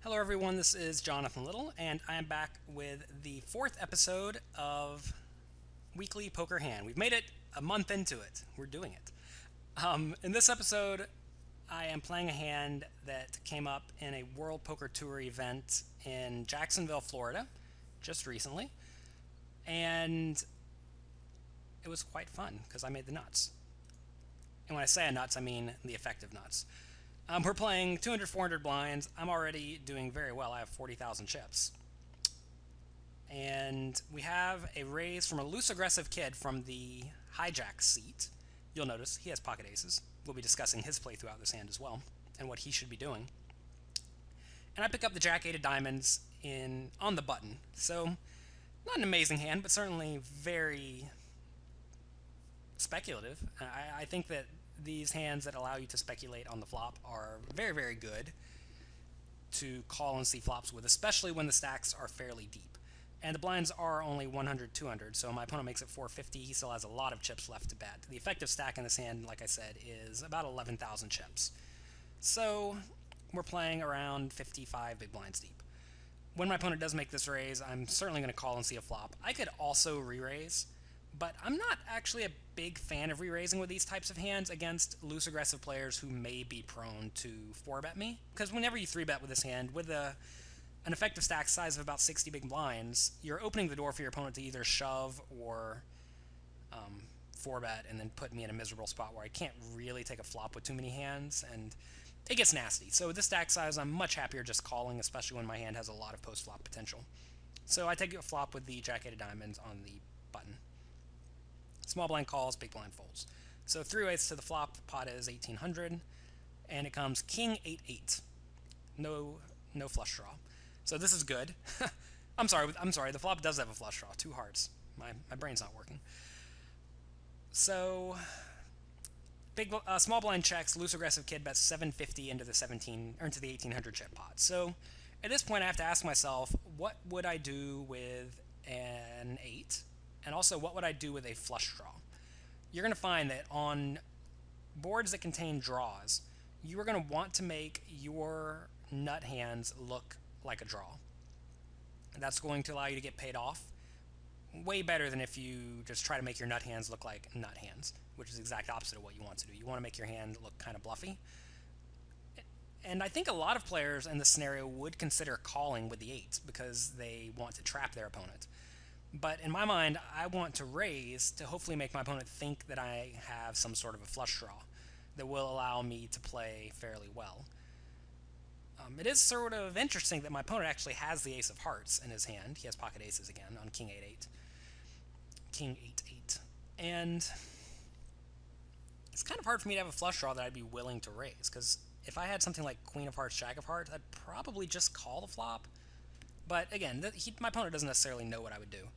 Hello, everyone. This is Jonathan Little, and I am back with the fourth episode of Weekly Poker Hand. We've made it a month into it. We're doing it. In this episode, I am playing a hand that came up in a World Poker Tour event in Jacksonville, Florida, just recently. And it was quite fun because I made the nuts. And when I say nuts, I mean the effective nuts. We're playing 200, 400 blinds. I'm already doing very well. I have 40,000 chips. And we have a raise from a loose aggressive kid from the hijack seat. You'll notice he has pocket aces. We'll be discussing his play throughout this hand as well and what he should be doing. And I pick up the jack-8 of diamonds on the button. So, not an amazing hand, but certainly very speculative. I think that these hands that allow you to speculate on the flop are very, very good to call and see flops with, especially when the stacks are fairly deep. And the blinds are only 100, 200, so my opponent makes it 450. He still has a lot of chips left to bet. The effective stack in this hand, like I said, is about 11,000 chips. So we're playing around 55 big blinds deep. When my opponent does make this raise, I'm certainly going to call and see a flop. I could also re-raise, but I'm not actually a big fan of re-raising with these types of hands against loose aggressive players who may be prone to 4-bet me. Because whenever you 3-bet with this hand, with an effective stack size of about 60 big blinds, you're opening the door for your opponent to either shove or 4-bet and then put me in a miserable spot where I can't really take a flop with too many hands, and it gets nasty. So with this stack size, I'm much happier just calling, especially when my hand has a lot of post-flop potential. So I take a flop with the jack-8 of diamonds on the button. Small blind calls, big blind folds. So 3-8s to the flop, pot is 1800, and it comes king 8-8. No flush draw. So this is good. I'm sorry, the flop does have a flush draw, 2 hearts. My brain's not working. So small blind checks, loose aggressive kid bets 750 into the 1800 chip pot. So at this point I have to ask myself, what would I do with an 8? And also, what would I do with a flush draw? You're going to find that on boards that contain draws, you are going to want to make your nut hands look like a draw. And that's going to allow you to get paid off way better than if you just try to make your nut hands look like nut hands, which is the exact opposite of what you want to do. You want to make your hand look kind of bluffy. And I think a lot of players in this scenario would consider calling with the 8 because they want to trap their opponent. But in my mind, I want to raise to hopefully make my opponent think that I have some sort of a flush draw that will allow me to play fairly well. It is sort of interesting that my opponent actually has the ace of hearts in his hand. He has pocket aces again on king 8-8. King 8-8. And it's kind of hard for me to have a flush draw that I'd be willing to raise, because if I had something like queen of hearts, jack of hearts, I'd probably just call the flop. But again, my opponent doesn't necessarily know what I would do.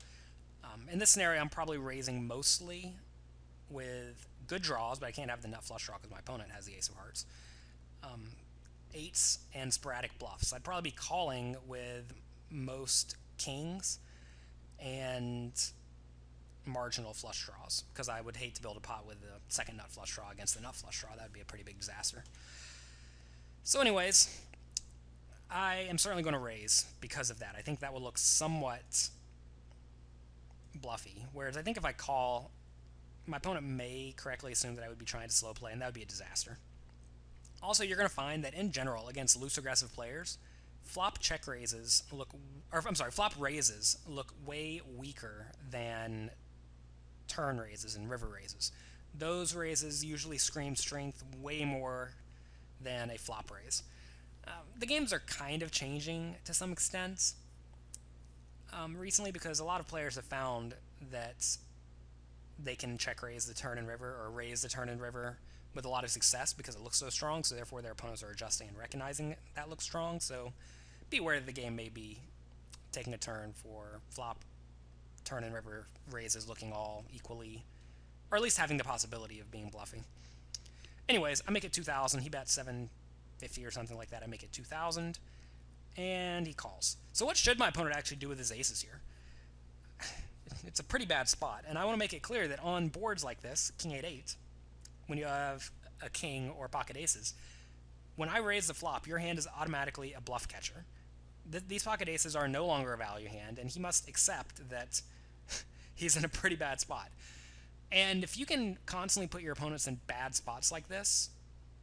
In this scenario, I'm probably raising mostly with good draws, but I can't have the nut flush draw because my opponent has the ace of hearts. 8s and sporadic bluffs. I'd probably be calling with most kings and marginal flush draws, because I would hate to build a pot with the second nut flush draw against the nut flush draw. That would be a pretty big disaster. So anyways, I am certainly going to raise because of that. I think that will look somewhat bluffy, whereas I think if I call, my opponent may correctly assume that I would be trying to slow play, and that would be a disaster. Also, you're going to find that in general, against loose aggressive players, flop raises look way weaker than turn raises and river raises. Those raises usually scream strength way more than a flop raise. The games are kind of changing to some extent recently, because a lot of players have found that they can check raise the turn and river, or raise the turn and river with a lot of success because it looks so strong, so therefore their opponents are adjusting and recognizing that looks strong. So be aware that the game may be taking a turn for flop, turn, and river raises looking all equally, or at least having the possibility of being bluffy. Anyways, I make it 2,000. He bets 750 or something like that. I make it 2,000, and he calls. So what should my opponent actually do with his aces here? It's a pretty bad spot, and I want to make it clear that on boards like this, king 8-8, when you have a king or pocket aces, when I raise the flop, your hand is automatically a bluff catcher. These pocket aces are no longer a value hand, and he must accept that he's in a pretty bad spot. And if you can constantly put your opponents in bad spots like this,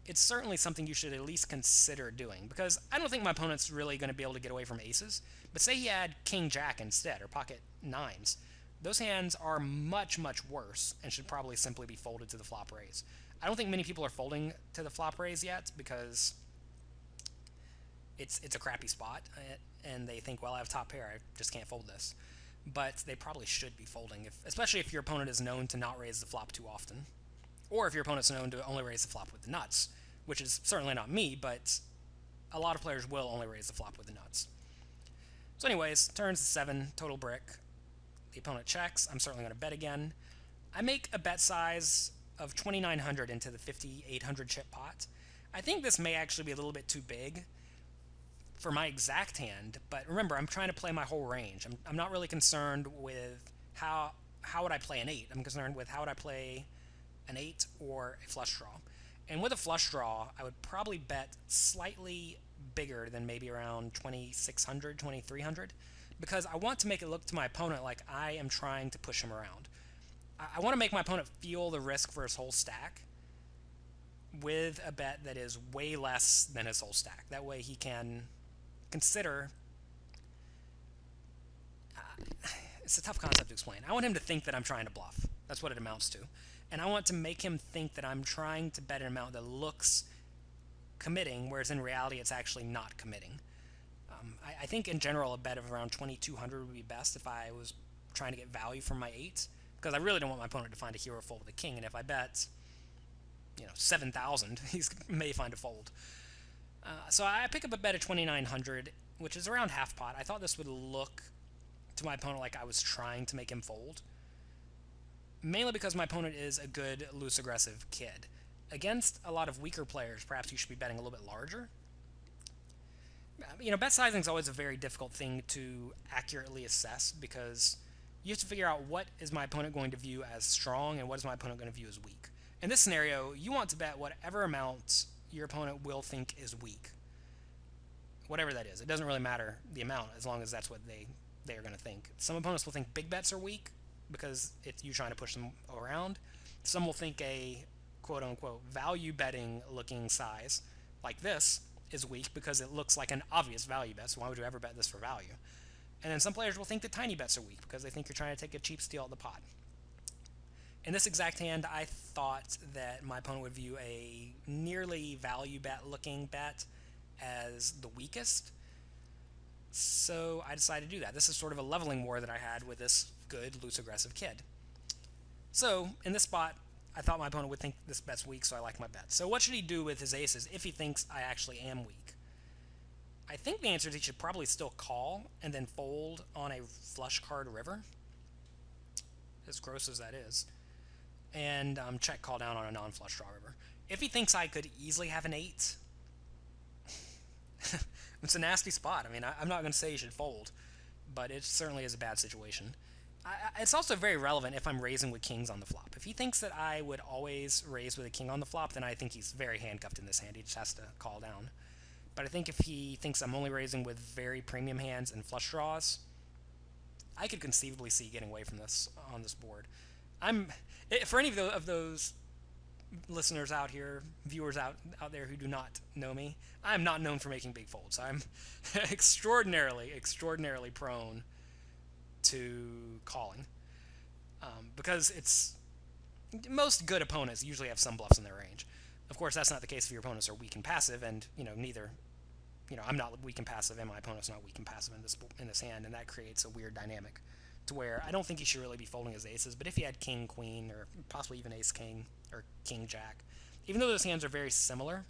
it's certainly something you should at least consider doing, because I don't think my opponent's really going to be able to get away from aces. But say he had king jack instead, or pocket nines. Those hands are much, much worse and should probably simply be folded to the flop raise. I don't think many people are folding to the flop raise yet because it's a crappy spot, and they think, well, I have top pair, I just can't fold this. But they probably should be folding, especially if your opponent is known to not raise the flop too often. Or if your opponent's known to only raise the flop with the nuts, which is certainly not me, but a lot of players will only raise the flop with the nuts. So anyways, turns to 7, total brick. The opponent checks. I'm certainly going to bet again. I make a bet size of 2,900 into the 5,800 chip pot. I think this may actually be a little bit too big for my exact hand, but remember, I'm trying to play my whole range. I'm not really concerned with how would I play an 8. I'm concerned with how would I play an 8 or a flush draw. And with a flush draw, I would probably bet slightly bigger than maybe around 2,600, 2,300, because I want to make it look to my opponent like I am trying to push him around. I want to make my opponent feel the risk for his whole stack with a bet that is way less than his whole stack. That way he can consider... it's a tough concept to explain. I want him to think that I'm trying to bluff. That's what it amounts to. And I want to make him think that I'm trying to bet an amount that looks committing, whereas in reality it's actually not committing. I think in general a bet of around 2,200 would be best if I was trying to get value from my 8, because I really don't want my opponent to find a hero fold with a king, and if I bet 7,000, he may find a fold. So I pick up a bet of 2,900, which is around half pot. I thought this would look to my opponent like I was trying to make him fold, mainly because my opponent is a good loose aggressive kid. Against a lot of weaker players, perhaps you should be betting a little bit larger. Bet sizing is always a very difficult thing to accurately assess, because you have to figure out what is my opponent going to view as strong and what is my opponent going to view as weak. In this scenario, you want to bet whatever amount your opponent will think is weak. Whatever that is. It doesn't really matter the amount, as long as that's what they are going to think. Some opponents will think big bets are weak because it's you trying to push them around. Some will think a quote-unquote value betting looking size like this is weak because it looks like an obvious value bet, so why would you ever bet this for value? And then some players will think that tiny bets are weak because they think you're trying to take a cheap steal at the pot. In this exact hand, I thought that my opponent would view a nearly value bet looking bet as the weakest, so I decided to do that. This is sort of a leveling war that I had with this good loose aggressive kid. So in this spot, I thought my opponent would think this bet's weak, so I like my bet. So what should he do with his aces if he thinks I actually am weak? I think the answer is he should probably still call and then fold on a flush card river, as gross as that is, and check call down on a non-flush draw river. If he thinks I could easily have an 8, it's a nasty spot. I mean, I'm not going to say you should fold, but it certainly is a bad situation. It's also very relevant if I'm raising with kings on the flop. If he thinks that I would always raise with a king on the flop, then I think he's very handcuffed in this hand. He just has to call down. But I think if he thinks I'm only raising with very premium hands and flush draws, I could conceivably see getting away from this on this board. For any of those listeners out here, viewers out there who do not know me, I'm not known for making big folds. I'm extraordinarily prone to calling, because most good opponents usually have some bluffs in their range. Of course, that's not the case if your opponents are weak and passive, and I'm not weak and passive, and my opponent's not weak and passive in this hand, and that creates a weird dynamic to where I don't think he should really be folding his aces. But if he had king queen, or possibly even ace king or king jack, even though those hands are very similar,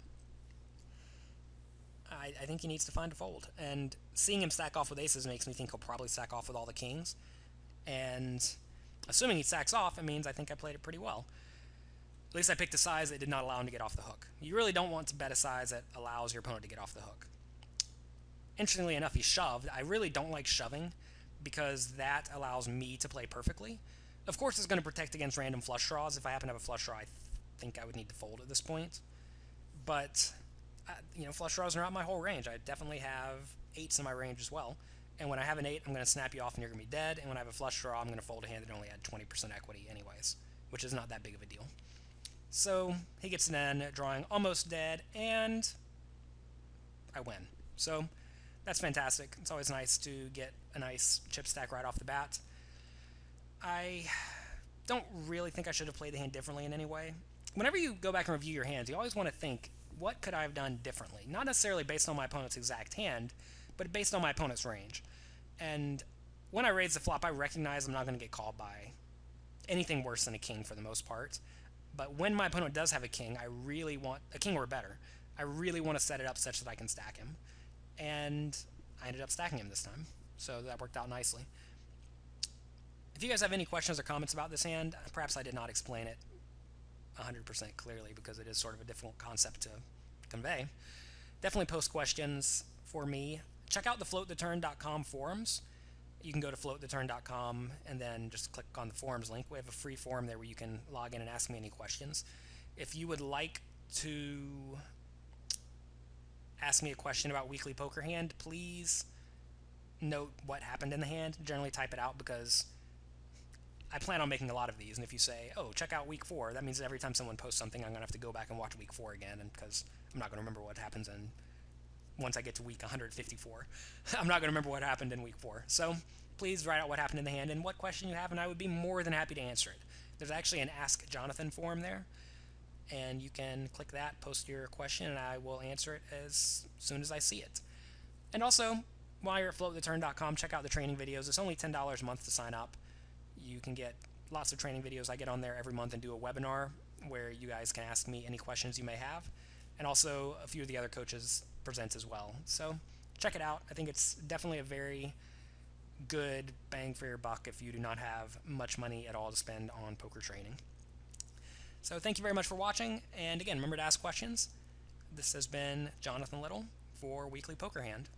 I think he needs to find a fold. And seeing him stack off with aces makes me think he'll probably stack off with all the kings. And assuming he stacks off, it means I think I played it pretty well. At least I picked a size that did not allow him to get off the hook. You really don't want to bet a size that allows your opponent to get off the hook. Interestingly enough, he shoved. I really don't like shoving because that allows me to play perfectly. Of course, it's going to protect against random flush draws. If I happen to have a flush draw, I think I would need to fold at this point. But flush draws are not my whole range. I definitely have eights in my range as well. And when I have an eight, I'm going to snap you off and you're going to be dead. And when I have a flush draw, I'm going to fold a hand that only had 20% equity anyways, which is not that big of a deal. So he gets an N, drawing almost dead, and I win. So that's fantastic. It's always nice to get a nice chip stack right off the bat. I don't really think I should have played the hand differently in any way. Whenever you go back and review your hands, you always want to think, what could I have done differently? Not necessarily based on my opponent's exact hand, but based on my opponent's range. And when I raise the flop, I recognize I'm not going to get called by anything worse than a king for the most part. But when my opponent does have a king, I really want a king or better. I really want to set it up such that I can stack him. And I ended up stacking him this time. So that worked out nicely. If you guys have any questions or comments about this hand, perhaps I did not explain it 100% clearly because it is sort of a difficult concept to convey. Definitely post questions for me. Check out the floattheturn.com forums. You can go to floattheturn.com and then just click on the forums link. We have a free forum there where you can log in and ask me any questions. If you would like to ask me a question about weekly poker hand, please note what happened in the hand. Generally type it out because I plan on making a lot of these, and if you say, oh, check out week 4, that means that every time someone posts something, I'm going to have to go back and watch week 4 again, and because I'm not going to remember what happens once I get to week 154. I'm not going to remember what happened in week 4. So please write out what happened in the hand and what question you have, and I would be more than happy to answer it. There's actually an Ask Jonathan forum there, and you can click that, post your question, and I will answer it as soon as I see it. And also, while you're at floattheturn.com, check out the training videos. It's only $10 a month to sign up. You can get lots of training videos. I get on there every month and do a webinar where you guys can ask me any questions you may have. And also a few of the other coaches present as well. So check it out. I think it's definitely a very good bang for your buck if you do not have much money at all to spend on poker training. So thank you very much for watching. And again, remember to ask questions. This has been Jonathan Little for Weekly Poker Hand.